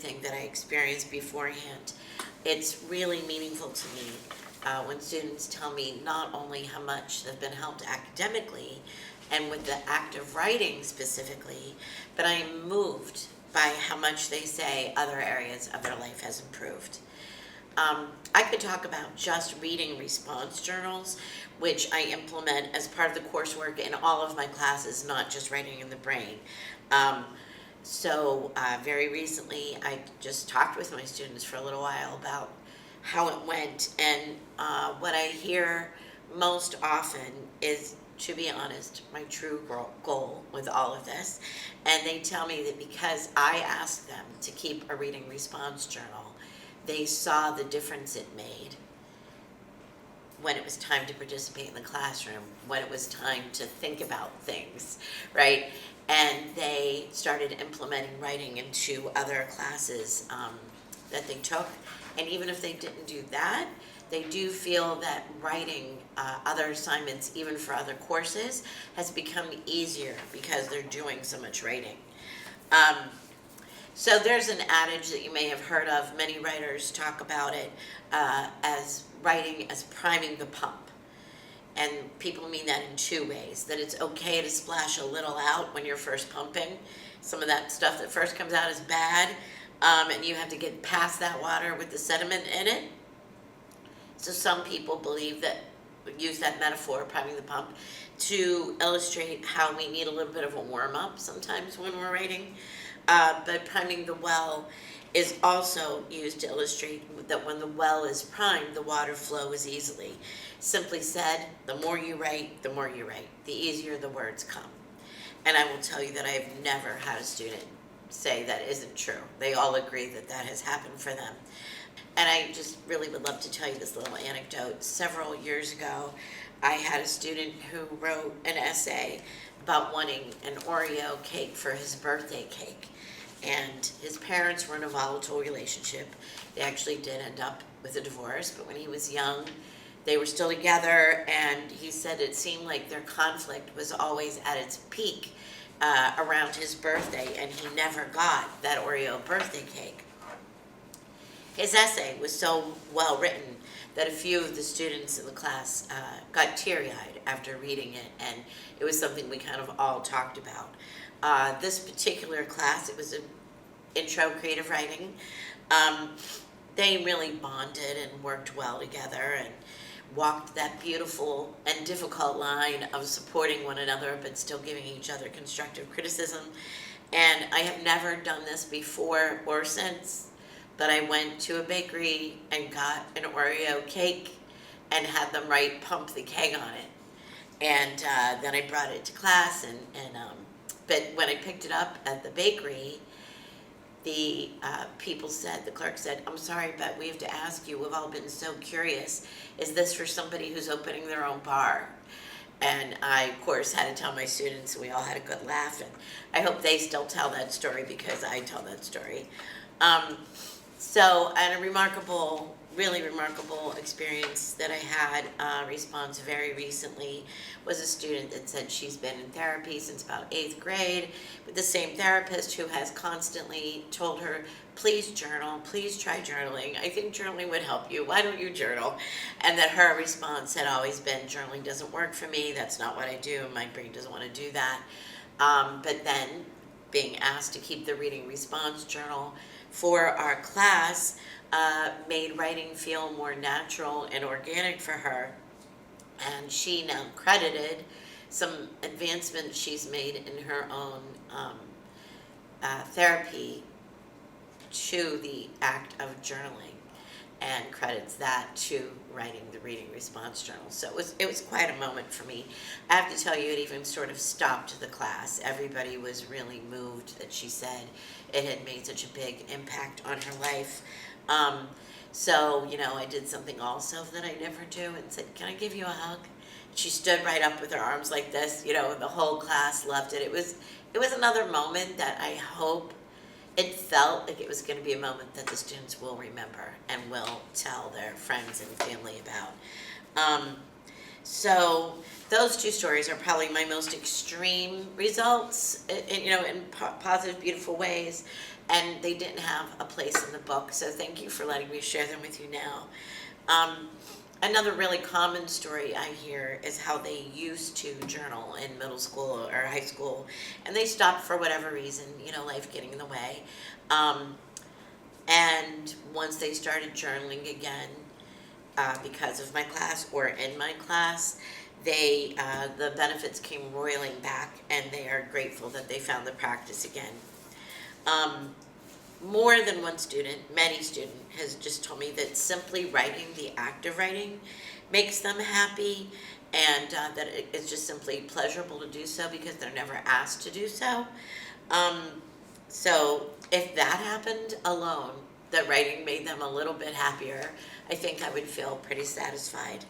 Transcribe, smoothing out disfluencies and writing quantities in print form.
anything that I experience beforehand. It's really meaningful to me when students tell me not only how much they've been helped academically and with the act of writing specifically, but I am moved by how much they say other areas of their life has improved. I could talk about just reading response journals, which I implement as part of the coursework in all of my classes, not just writing in the brain. Very recently, I just talked with my students for a little while about how it went, and what I hear most often is, to be honest, my true goal with all of this. And they tell me that because I asked them to keep a reading response journal, they saw the difference it made when it was time to participate in the classroom, when it was time to think about things, right? And they started implementing writing into other classes that they took. And even if they didn't do that, they do feel that writing other assignments, even for other courses, has become easier because they're doing so much writing. So there's an adage that you may have heard of. Many writers talk about it as writing as priming the pump. And people mean that in two ways, that it's okay to splash a little out when you're first pumping. Some of that stuff that first comes out is bad, and you have to get past that water with the sediment in it. So some people believe that, use that metaphor, priming the pump, to illustrate how we need a little bit of a warm-up sometimes when we're writing. But priming the well is also used to illustrate that when the well is primed, the water flows easily. Simply said, the more you write, the more you write, the easier the words come. And I will tell you that I have never had a student say that isn't true. They all agree that that has happened for them. And I just really would love to tell you this little anecdote. Several years ago, I had a student who wrote an essay about wanting an Oreo cake for his birthday cake. And his parents were in a volatile relationship. They actually did end up with a divorce, but when he was young, they were still together, and he said it seemed like their conflict was always at its peak around his birthday, and he never got that Oreo birthday cake. His essay was so well written that a few of the students in the class got teary-eyed after reading it, and it was something we kind of all talked about. This particular class, it was an intro creative writing. They really bonded and worked well together and walked that beautiful and difficult line of supporting one another but still giving each other constructive criticism. And I have never done this before or since, but I went to a bakery and got an Oreo cake and had them write "pump the keg" on it. And then I brought it to class, but when I picked it up at the bakery, the the clerk said, "I'm sorry, but we have to ask you, we've all been so curious, is this for somebody who's opening their own bar?" And I, of course, had to tell my students, and we all had a good laugh, and I hope they still tell that story because I tell that story. And a remarkable, really remarkable experience that I had response very recently was a student that said she's been in therapy since about 8th grade with the same therapist who has constantly told her, please journal, please try journaling. I think journaling would help you. Why don't you journal? And that her response had always been, journaling doesn't work for me. That's not what I do. My brain doesn't want to do that. But then being asked to keep the reading response journal for our class made writing feel more natural and organic for her. And she now credited some advancements she's made in her own therapy to the act of journaling, and credits that to writing the reading response journal. So it was quite a moment for me. I have to tell you, it even sort of stopped the class. Everybody was really moved that she said it had made such a big impact on her life. I did something also that I never do and said, can I give you a hug? She stood right up with her arms like this, and the whole class loved it. It was another moment that I hope it felt like it was going to be a moment that the students will remember and will tell their friends and family about. So those two stories are probably my most extreme results, in positive, beautiful ways, and they didn't have a place in the book. So thank you for letting me share them with you now. Another really common story I hear is how they used to journal in middle school or high school, and they stopped for whatever reason, life getting in the way. Um, and once they started journaling again, because of my class or in my class, the benefits came roiling back, and they are grateful that they found the practice again. Um, More than one student, many student, has just told me that simply writing, the act of writing, makes them happy, and that it's just simply pleasurable to do so because they're never asked to do so. Um, so if that happened alone, that writing made them a little bit happier, I think I would feel pretty satisfied.